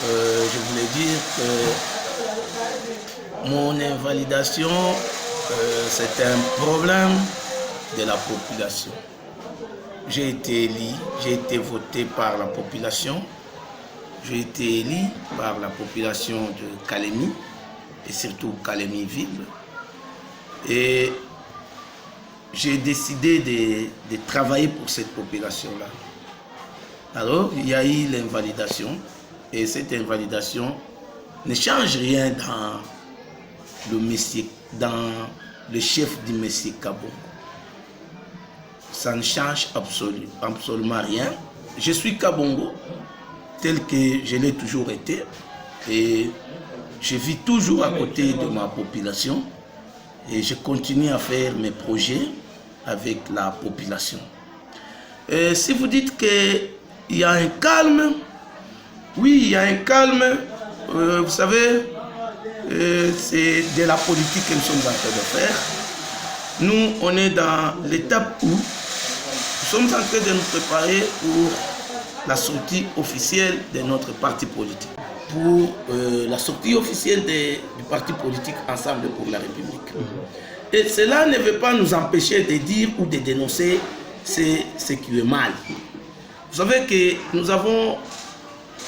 je voulais dire que mon invalidation, c'est un problème de la population. J'ai été élu, j'ai été voté par la population, j'ai été élu par la population de Kalemi, et surtout Kalemi-Ville. Et j'ai décidé de travailler pour cette population-là. Alors, il y a eu l'invalidation, et cette invalidation ne change rien dans le chef du Messie Kabongo. Ça ne change absolument rien. Je suis Kabongo, tel que je l'ai toujours été, et je vis toujours à côté de ma population, et je continue à faire mes projets avec la population. Et si vous dites qu'il y a un calme, oui, il y a un calme, vous savez, c'est de la politique que nous sommes en train de faire. Nous, on est dans l'étape où nous sommes en train de nous préparer pour la sortie officielle de notre parti politique. Pour la sortie officielle du parti politique Ensemble pour la République. Et cela ne veut pas nous empêcher de dire ou de dénoncer ce qui est mal. Vous savez que nous avons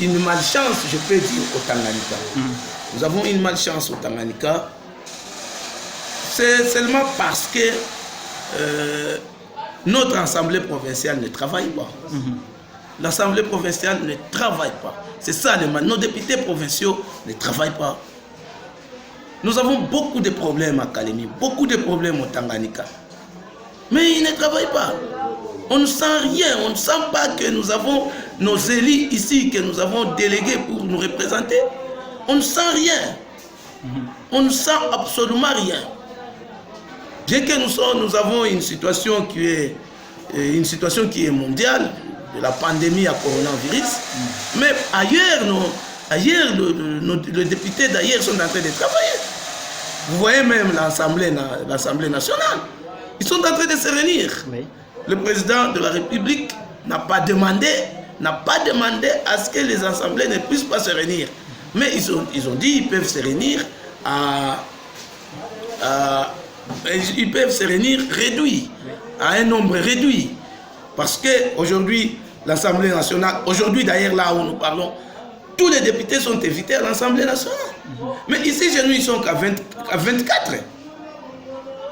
une malchance, je peux dire, au Tanganyika. Nous avons une malchance au Tanganyika. C'est seulement parce que notre assemblée provinciale ne travaille pas. L'assemblée provinciale ne travaille pas. C'est ça le mal. Nos députés provinciaux ne travaillent pas. Nous avons beaucoup de problèmes à Kalemi, beaucoup de problèmes au Tanganyika. Mais ils ne travaillent pas. On ne sent rien, on ne sent pas que nous avons nos élus ici, que nous avons délégués pour nous représenter. On ne sent rien. On ne sent absolument rien. Bien que nous avons une situation qui est mondiale, de la pandémie à coronavirus, mais ailleurs, les députés d'ailleurs sont en train de travailler. Vous voyez même l'Assemblée nationale, ils sont en train de se réunir. Oui. Le président de la République n'a pas demandé à ce que les assemblées ne puissent pas se réunir. Mais ils ont dit qu'ils peuvent se réunir réduit, à un nombre réduit. Parce qu'aujourd'hui, l'Assemblée nationale, aujourd'hui d'ailleurs là où nous parlons, tous les députés sont invités à l'Assemblée nationale. Mais ici, chez nous, ils sont qu'à 24.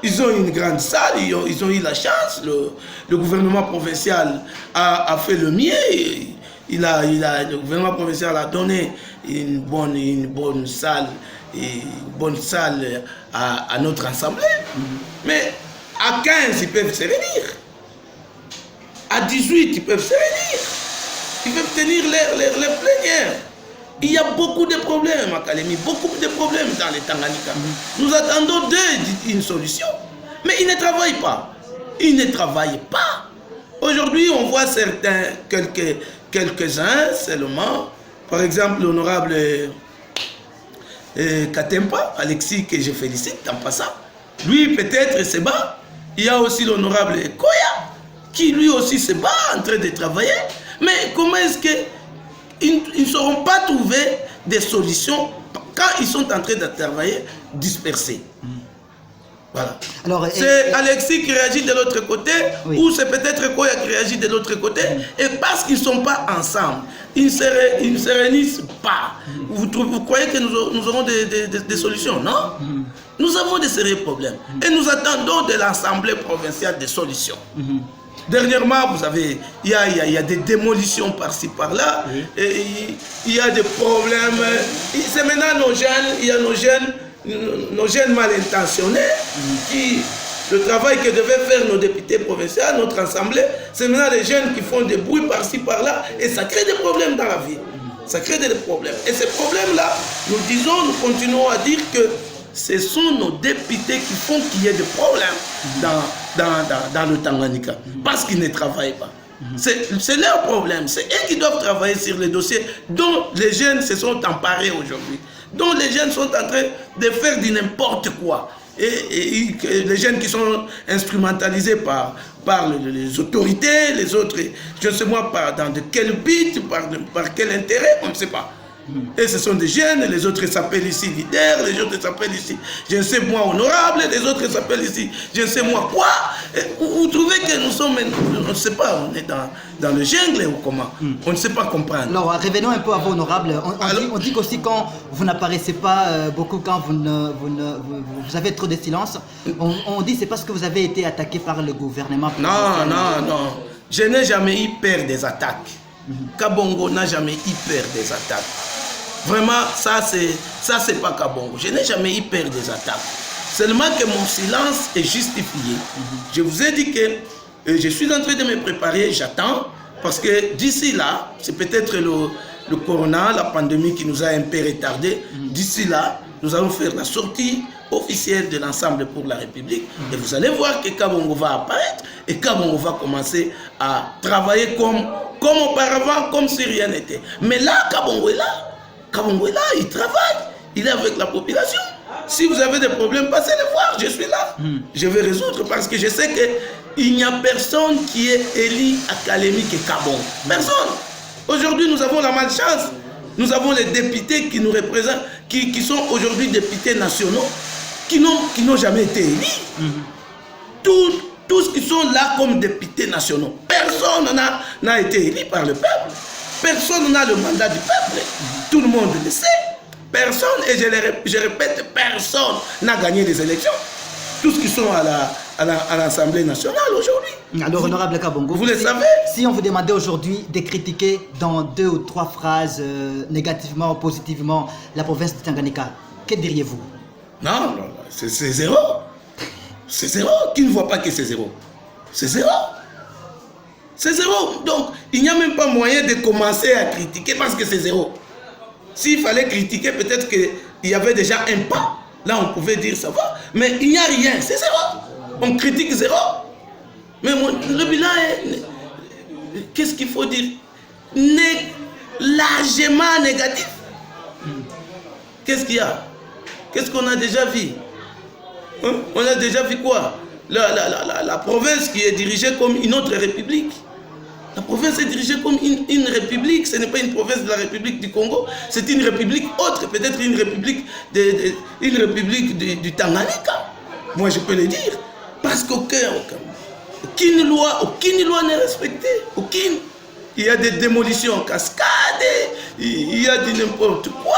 Ils ont une grande salle, ils ont eu la chance. Le gouvernement provincial a fait le mieux. Le gouvernement provincial a donné une bonne salle à notre assemblée. Mais à 15, ils peuvent se réunir. À 18, ils peuvent se réunir. Ils peuvent tenir les plénières. Il y a beaucoup de problèmes à Kalemi, beaucoup de problèmes dans les Tanganyika. Nous attendons une solution. Mais ils ne travaillent pas. Ils ne travaillent pas. Aujourd'hui, on voit quelques-uns seulement. Par exemple, l'honorable Katempa, Alexis, que je félicite en passant. Lui, peut-être, se bat. Il y a aussi l'honorable Koya, qui lui aussi se bat en train de travailler. Mais comment est-ce qu'ils ne sauront pas trouver des solutions quand ils sont en train de travailler dispersés? Voilà. C'est Alexis qui réagit de l'autre côté, oui. Ou c'est peut-être Koya qui réagit de l'autre côté, et parce qu'ils ne sont pas ensemble, ils ne se réunissent pas. Vous croyez que nous aurons des solutions? Non. Nous avons des sérieux problèmes. Et nous attendons de l'Assemblée provinciale des solutions. Dernièrement, vous avez, il y a des démolitions par-ci, par-là, oui. Et il y a des problèmes. C'est maintenant nos jeunes, il y a nos jeunes mal intentionnés, le travail que devaient faire nos députés provinciaux, notre assemblée, c'est maintenant les jeunes qui font des bruits par-ci, par-là, et ça crée des problèmes dans la vie. Ça crée des problèmes. Et ces problèmes-là, nous continuons à dire que ce sont nos députés qui font qu'il y ait des problèmes dans le Tanganyika, parce qu'ils ne travaillent pas. C'est leur problème. C'est eux qui doivent travailler sur les dossiers dont les jeunes se sont emparés aujourd'hui, dont les jeunes sont en train de faire du n'importe quoi. Et les jeunes qui sont instrumentalisés par les autorités, les autres, je ne sais moi dans de quel but, par quel intérêt, on ne sait pas. Et ce sont des jeunes, les autres s'appellent ici leaders, les autres s'appellent ici, je ne sais moi, honorable, les autres s'appellent ici, je ne sais moi quoi. Vous trouvez que nous sommes, on ne sait pas, on est dans le jungle ou comment? On ne sait pas comprendre. Alors, revenons un peu à vous, honorable. On dit qu'aussi quand vous n'apparaissez pas beaucoup, quand vous avez trop de silence, on dit que c'est parce que vous avez été attaqué par le gouvernement. Non, non, non. Je n'ai jamais eu peur des attaques. Kabongo n'a jamais eu peur des attaques. Vraiment, ça c'est pas Kabongo. Je n'ai jamais eu peur des attaques. Seulement que mon silence est justifié. Je vous ai dit que je suis en train de me préparer, j'attends, parce que d'ici là, c'est peut-être le corona, la pandémie qui nous a un peu retardé. D'ici là, nous allons faire la sortie officielle de l'Ensemble pour la République. Et vous allez voir que Kabongo va apparaître et Kabongo va commencer à travailler comme auparavant, comme si rien n'était. Mais là, Kabongo est là. Kabongo est là, il travaille. Il est avec la population. Si vous avez des problèmes, passez les voir, je suis là. Je vais résoudre parce que je sais qu'il n'y a personne qui est élu académique que Kabongo. Personne. Aujourd'hui, nous avons la malchance. Nous avons les députés qui nous représentent, qui sont aujourd'hui députés nationaux, qui n'ont jamais été élus. Tous qui sont là comme députés nationaux. Personne n'a été élu par le peuple. Personne n'a le mandat du peuple. Tout le monde le sait. Personne, et je répète, personne n'a gagné les élections. Tous qui sont à l'Assemblée nationale aujourd'hui. Alors, honorable Kabongo, vous le savez. Si on vous demandait aujourd'hui de critiquer dans 2 ou 3 phrases négativement ou positivement la province de Tanganyika, que diriez-vous? Non, c'est zéro. C'est zéro. Qui ne voit pas que c'est zéro? C'est zéro. C'est zéro. Donc, il n'y a même pas moyen de commencer à critiquer parce que c'est zéro. S'il fallait critiquer, peut-être qu'il y avait déjà un pas. Là, on pouvait dire ça va. Mais il n'y a rien. C'est zéro. On critique zéro. Mais le bilan est... Qu'est-ce qu'il faut dire? Largement négatif. Qu'est-ce qu'il y a? Qu'est-ce qu'on a déjà vu? Hein? On a déjà vu quoi? La province qui est dirigée comme une autre république. La province est dirigée comme une république. Ce n'est pas une province de la République du Congo. C'est une république autre. Peut-être une république du Tanganyika. Moi, je peux le dire. Parce qu'aucune loi n'est respectée. Aucune. Il y a des démolitions en cascade. Il y a du n'importe quoi.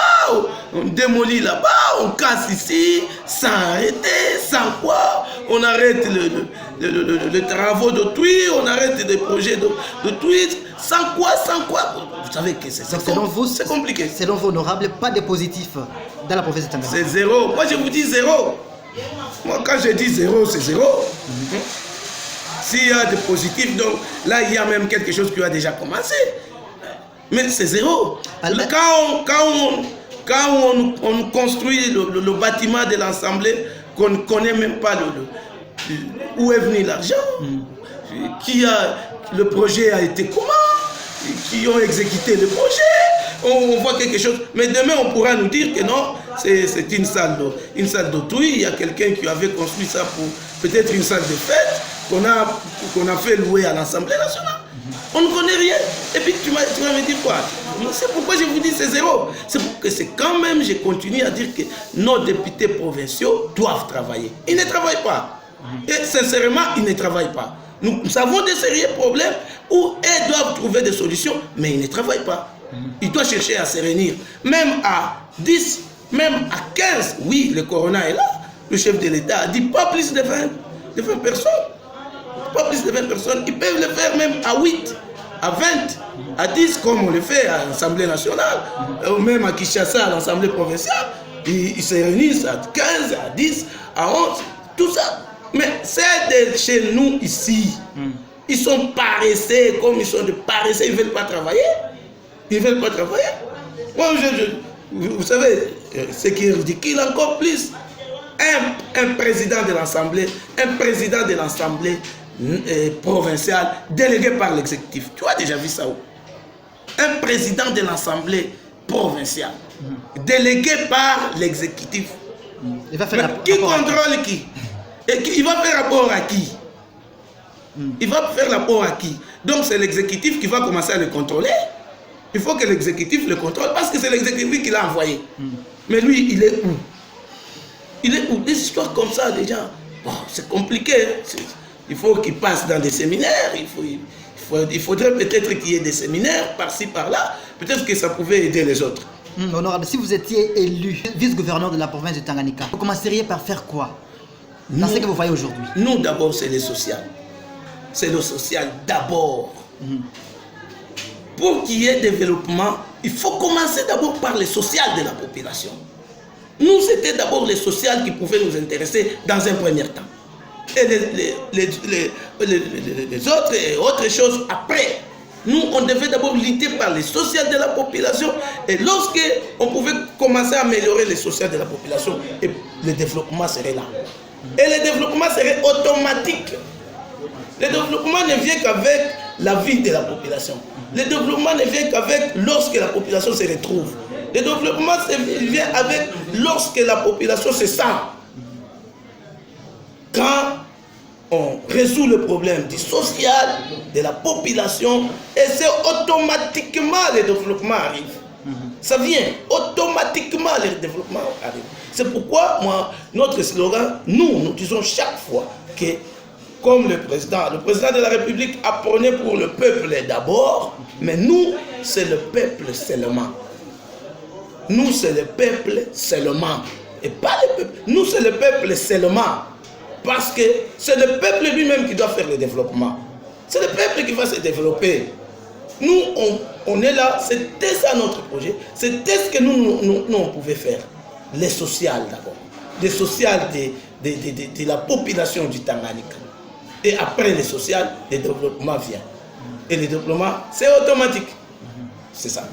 On démolit là-bas, on casse ici, sans arrêter, sans quoi. On arrête les travaux d'autrui, on arrête des projets d'autrui, sans quoi. Vous savez que c'est compliqué. Selon vous, honorable, pas de positif dans la province de Tanganyika. C'est zéro. Moi, je vous dis zéro. Moi, quand je dis zéro, c'est zéro. S'il y a des positifs, donc là, il y a même quelque chose qui a déjà commencé. Mais c'est zéro. Quand on construit le bâtiment de l'Assemblée, qu'on ne connaît même pas où est venu l'argent, le projet a été comment, qui ont exécuté le projet, on voit quelque chose. Mais demain, on pourra nous dire que non, c'est une salle d'autrui, il y a quelqu'un qui avait construit ça pour peut-être une salle de fête qu'on a fait louer à l'Assemblée nationale. On ne connaît rien. Et puis tu vas me dire quoi? C'est pourquoi je vous dis c'est zéro. C'est pour que c'est quand même, je continue à dire que nos députés provinciaux doivent travailler. Ils ne travaillent pas. Et sincèrement, ils ne travaillent pas. Nous avons des sérieux problèmes où ils doivent trouver des solutions, mais ils ne travaillent pas. Ils doivent chercher à se réunir. Même à 10, même à 15, oui, le corona est là. Le chef de l'État a dit pas plus de 20 personnes. Pas plus de 20 personnes. Ils peuvent le faire même à 8, à 20, à 10, comme on le fait à l'Assemblée nationale, ou même à Kinshasa, à l'Assemblée provinciale. Ils se réunissent à 15, à 10, à 11, tout ça. Mais c'est de chez nous ici. Ils sont paresseux, comme ils sont de paresseux, ils ne veulent pas travailler. Ils ne veulent pas travailler. Moi, vous savez, ce qui est ridicule encore plus, un président de l'Assemblée, provinciale délégué par l'exécutif. Tu as déjà vu ça où? Un président de l'Assemblée provinciale délégué par l'exécutif. Qui contrôle qui? Et il va faire rapport à qui? Il va faire rapport à qui? Donc c'est l'exécutif qui va commencer à le contrôler. Il faut que l'exécutif le contrôle parce que c'est l'exécutif qui l'a envoyé. Mais lui, il est où? Il est où? Des histoires comme ça, déjà, bon, c'est compliqué. Il faut qu'il passe dans des séminaires. Il faudrait peut-être qu'il y ait des séminaires par-ci, par-là. Peut-être que ça pouvait aider les autres. Honorable, si vous étiez élu vice-gouverneur de la province de Tanganyika, vous commenceriez par faire quoi dans ce que vous voyez aujourd'hui? Nous, d'abord, c'est le social. C'est le social d'abord. Pour qu'il y ait développement, il faut commencer d'abord par le social de la population. Nous, c'était d'abord le social qui pouvait nous intéresser dans un premier temps. Et les autres choses après. Nous, on devait d'abord lutter par le social de la population. Et lorsque on pouvait commencer à améliorer le social de la population, et le développement serait là. Et le développement serait automatique. Le développement ne vient qu'avec la vie de la population. Le développement ne vient qu'avec lorsque la population se retrouve. Le développement vient avec lorsque la population se sent. Quand on résout le problème du social, de la population, et c'est automatiquement le développement arrive. Ça vient, automatiquement le développement arrive. C'est pourquoi, moi, notre slogan, nous disons chaque fois que, comme le président de la République apprenait pour le peuple d'abord, mais nous, c'est le peuple seulement. Nous, c'est le peuple seulement. Et pas le peuple. Nous, c'est le peuple seulement. Parce que c'est le peuple lui-même qui doit faire le développement. C'est le peuple qui va se développer. Nous, on est là, c'était ça notre projet. C'était ce que nous on pouvait faire. Les social d'abord. Les social de la population du Tanganyika. Et après les social, le développement vient. Et le développement, c'est automatique. C'est ça.